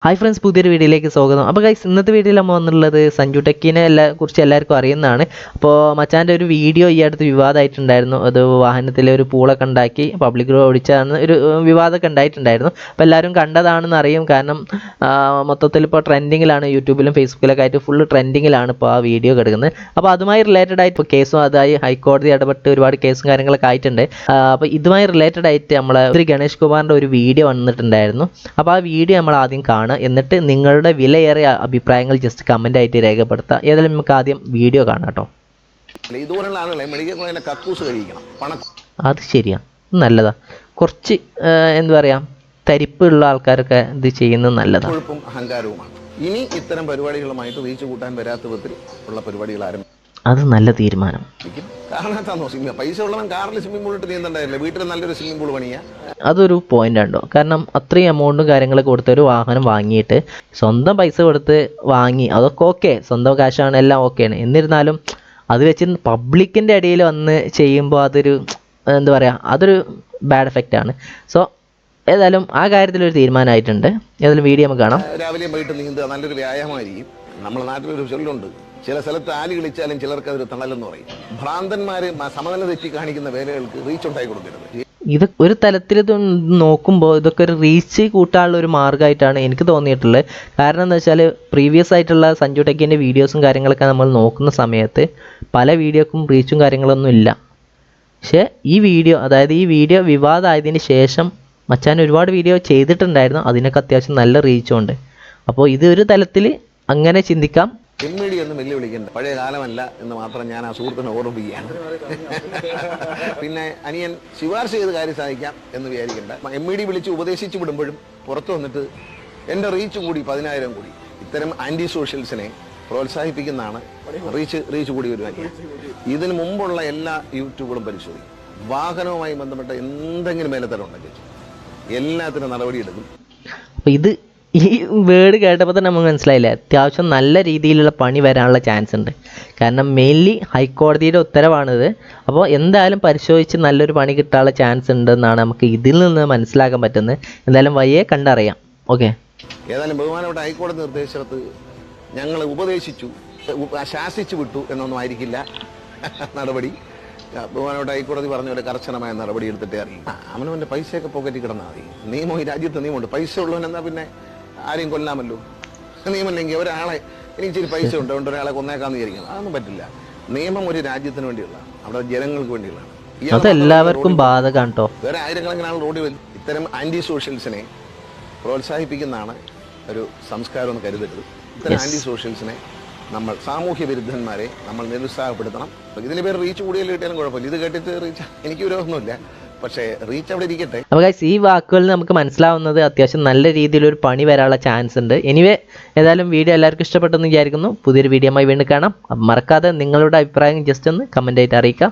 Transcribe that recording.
Hi friends, പുതിയൊരു വീഡിയോയിലേക്ക് സ്വാഗതം. അപ്പോൾ ഗൈസ്, ഇന്നത്തെ വീഡിയോയിൽ നമ്മൾ വന്നിട്ടുള്ളത് സഞ്ജു ടെക്കിനെ കുറിച്ച് എല്ലാവർക്കും അറിയുന്നതാണ്. അപ്പോൾ മച്ചാൻ്റെ ഒരു വീഡിയോ ഈ അടുത്ത് വിവാദമായിട്ടുണ്ടായിരുന്നു. അത് വാഹനത്തിലെ ഒരു പൂളൊക്കെ ഉണ്ടാക്കി പബ്ലിക് റോഡ് ഓടിച്ചാണ് ഒരു വിവാദമൊക്കെ ഉണ്ടായിട്ടുണ്ടായിരുന്നു. അപ്പോൾ എല്ലാവരും കണ്ടതാണെന്ന് അറിയും. കാരണം മൊത്തത്തിൽ ഇപ്പോൾ ട്രെൻഡിങ്ങിലാണ്, യൂട്യൂബിലും ഫേസ്ബുക്കിലൊക്കെ ആയിട്ട് ഫുള്ള് ട്രെൻഡിങ്ങിലാണ് ഇപ്പോൾ ആ വീഡിയോ കിടക്കുന്നത്. അപ്പോൾ അതുമായി റിലേറ്റഡ് ആയിട്ട് ഇപ്പോൾ കേസും അതായി ഹൈക്കോടതി ഇടപെട്ട് ഒരുപാട് കേസും കാര്യങ്ങളൊക്കെ ആയിട്ടുണ്ട്. അപ്പോൾ ഇതുമായി റിലേറ്റഡ് ആയിട്ട് നമ്മളെ ഗണേഷ് കുമാറിൻ്റെ ഒരു വീഡിയോ വന്നിട്ടുണ്ടായിരുന്നു. അപ്പോൾ ആ വീഡിയോ നമ്മൾ ആദ്യം കാണും, എന്നിട്ട് നിങ്ങളുടെ വിലയേറിയ അഭിപ്രായങ്ങൾ ജസ്റ്റ് കമന്റ് ആയിട്ട് രേഖപ്പെടുത്തുക. ഏതായാലും നമുക്ക് ആദ്യം വീഡിയോ കാണാം കേട്ടോ. അത് ശരിയാ, നല്ലതാ. കുറച്ച് എന്താ പറയാ, തരിപ്പുള്ള ആൾക്കാരൊക്കെ ഇത് ചെയ്യുന്നത് നല്ലതാണ്. അഹങ്കാരവുമാണ്. ഇനി ഇത്തരം പരിപാടികളുമായിട്ട് റീച്ച് കൂട്ടാൻ വരാത്ത വിധത്തിൽ ഉള്ള പരിപാടികൾ ആരംഭിക്കും. അത് നല്ല തീരുമാനം. പൈസ ഉള്ളവൻ കാറിൽ സ്വിമ്മിംഗ് പൂൾ ഇട്ട് നീന്തണ്ടായില്ലേ, വീട്ടിൽ നല്ലൊരു സ്വിമ്മിംഗ് പൂൾ പണിയാ. അതൊരു പോയിന്റ് ഉണ്ടോ? കാരണം അത്രയും എമൗണ്ടും കാര്യങ്ങളൊക്കെ കൊടുത്ത് ഒരു വാഹനം വാങ്ങിയിട്ട് സ്വന്തം പൈസ കൊടുത്ത് വാങ്ങി, അതൊക്കെ ഓക്കെ, സ്വന്തം കാശാണ്, എല്ലാം ഓക്കെയാണ്. എന്നിരുന്നാലും അത് വെച്ച് പബ്ലിക്കിൻ്റെ ഇടയിൽ വന്ന് ചെയ്യുമ്പോൾ അതൊരു എന്താ പറയുക, അതൊരു ബാഡ് എഫക്റ്റ് ആണ്. സോ ഏതായാലും ആ കാര്യത്തിലൊരു തീരുമാനമായിട്ടുണ്ട്. ഏതായാലും വീഡിയോ നമുക്ക് കാണാം. രാവിലെയും വൈകിട്ട് നീന്തുക നല്ലൊരു വ്യായാമമായിരിക്കും. നമ്മുടെ നാട്ടിലൊരു ചൊല്ലുണ്ട്, ചില സ്ഥലത്ത് ആല് കളിച്ചാലും ചിലർക്ക് അതൊരു തണലെന്ന് പറയും. ഭ്രാന്തന്മാര് സമനില തെറ്റി കാണിക്കുന്ന വേലകൾക്ക് റീച്ച് ഉണ്ടായി കൊടുക്കരുത്. ഇത് ഒരു തലത്തിൽ ഇത് നോക്കുമ്പോൾ ഇതൊക്കെ ഒരു റീച്ച് കൂട്ടാനുള്ള ഒരു മാർഗ്ഗമായിട്ടാണ് എനിക്ക് തോന്നിയിട്ടുള്ളത്. കാരണം എന്താ വെച്ചാൽ പ്രീവിയസ് ആയിട്ടുള്ള സഞ്ജു ടെക്കിൻ്റെ വീഡിയോസും കാര്യങ്ങളൊക്കെ നമ്മൾ നോക്കുന്ന സമയത്ത് പല വീഡിയോക്കും റീച്ചും കാര്യങ്ങളൊന്നും ഇല്ല. പക്ഷേ ഈ വീഡിയോ വിവാദമായതിന് ശേഷം മച്ചാൻ ഒരുപാട് വീഡിയോ ചെയ്തിട്ടുണ്ടായിരുന്നു, അതിനൊക്കെ അത്യാവശ്യം നല്ല റീച്ചും ഉണ്ട്. അപ്പോൾ ഇത് ഒരു തലത്തിൽ അങ്ങനെ ചിന്തിക്കാം. എം.ഇ.ഡി. ഒന്നും വെല്ലുവിളിക്കണ്ട, പഴയ കാലമല്ല എന്ന് മാത്രം ഞാൻ ആ സുഹൃത്തിനെ ഓർമ്മിപ്പിക്കുകയാണ്. പിന്നെ അനിയൻ ശുപാർശ ചെയ്ത് കാര്യം സാധിക്കാം എന്ന് വിചാരിക്കേണ്ട. എം.ഇ.ഡി. വിളിച്ച് ഉപദേശിച്ചു വിടുമ്പോഴും പുറത്തു വന്നിട്ട് എൻ്റെ റീച്ച് കൂടി 10,000 കൂടി. ഇത്തരം ആൻറ്റി സോഷ്യൽസിനെ പ്രോത്സാഹിപ്പിക്കുന്നതാണ് റീച്ച് കൂടി വരുവാൻ. ഇതിനു മുമ്പുള്ള എല്ലാ യൂട്യൂബുകളും പരിശോധിക്കും. വാഹനവുമായി ബന്ധപ്പെട്ട എന്തെങ്കിലും മേലത്തരം ഉണ്ടെങ്കിൽ എല്ലാത്തിനും നടപടിയെടുക്കും. അപ്പോൾ ഈ വേർഡ് കേട്ടപ്പോൾ തന്നെ നമുക്ക് മനസ്സിലായില്ലേ, അത്യാവശ്യം നല്ല രീതിയിലുള്ള പണി വരാനുള്ള ചാൻസ് ഉണ്ട്. കാരണം മെയിൻലി ഹൈക്കോടതിയുടെ ഉത്തരവാണിത്. അപ്പോൾ എന്തായാലും പരിശോധിച്ച് നല്ലൊരു പണി കിട്ടാനുള്ള ചാൻസ് ഉണ്ടെന്നാണ് നമുക്ക് ഇതിൽ നിന്ന് മനസ്സിലാക്കാൻ പറ്റുന്നത്. എന്തായാലും വയ്യേ കണ്ടറിയാം. ഓക്കെ, ഏതായാലും ബഹുമാനപ്പെട്ട ഹൈക്കോടതി നിർദ്ദേശത്ത് ഞങ്ങൾ ഉപദേശിച്ചു, ശാസിച്ചു വിട്ടു എന്നൊന്നും ആയിരിക്കില്ല നടപടി. ബഹുമാനപ്പെട്ട ഹൈക്കോടതി പറഞ്ഞ പോലെ കർശനമായ നടപടി എടുത്തിട്ടേ അറിയും. അവനവൻ്റെ പൈസയൊക്കെ പോക്കറ്റിൽ കിടന്നാൽ മതി. നിയമം ഈ രാജ്യത്ത് നിയമമുണ്ട്. പൈസ ഉള്ളവൻ എന്നാൽ പിന്നെ ആരെയും കൊല്ലാമല്ലോ. നിയമമില്ലെങ്കിൽ ഒരാളെ എനിക്ക് ഇച്ചിരി പൈസ ഉണ്ട് ഒരാളെ കൊന്നേക്കാന്ന് വിചാരിക്കണം, അതൊന്നും പറ്റില്ല. നിയമം ഒരു രാജ്യത്തിന് വേണ്ടിയുള്ള, അവിടെ ജനങ്ങൾക്ക് വേണ്ടിയുള്ളതാണ്. അതെല്ലാവർക്കും ബാധകമാണ് കേട്ടോ. വേറെ ആയിരക്കണക്കിന് ആൾ റോഡിൽ വരും. ഇത്തരം ആന്റി സോഷ്യൽസിനെ പ്രോത്സാഹിപ്പിക്കുന്നതാണ് ഒരു സംസ്കാരം എന്ന് കരുതരുത്. ഇത്തരം ആന്റി സോഷ്യൽസിനെ നമ്മൾ, സാമൂഹ്യ വിരുദ്ധന്മാരെ നമ്മൾ നിരുത്സാഹപ്പെടുത്തണം. ഇതിന് പേര് റീച്ച് കൂടുതൽ കിട്ടിയാലും കുഴപ്പമില്ല. ഇത് കേട്ടിട്ട് റീച്ച് എനിക്ക് വിരോധമൊന്നുമില്ല, പക്ഷേ റീച്ച് അവിടെ ഇരിക്കട്ടെ. അപ്പോൾ ഗൈസ്, ഈ വാക്കുകളിൽ നമുക്ക് മനസ്സിലാവുന്നത് അത്യാവശ്യം നല്ല രീതിയിലൊരു പണി വരാനുള്ള ചാൻസ് ഉണ്ട്. എനിവേ, ഏതായാലും വീഡിയോ എല്ലാവർക്കും ഇഷ്ടപ്പെട്ടെന്ന് വിചാരിക്കുന്നു. പുതിയൊരു വീഡിയോയുമായി വീണ്ടും കാണാം. മറക്കാതെ നിങ്ങളുടെ അഭിപ്രായം ജസ്റ്റ് ഒന്ന് കമൻ്റ് ആയിട്ട് അറിയിക്കാം.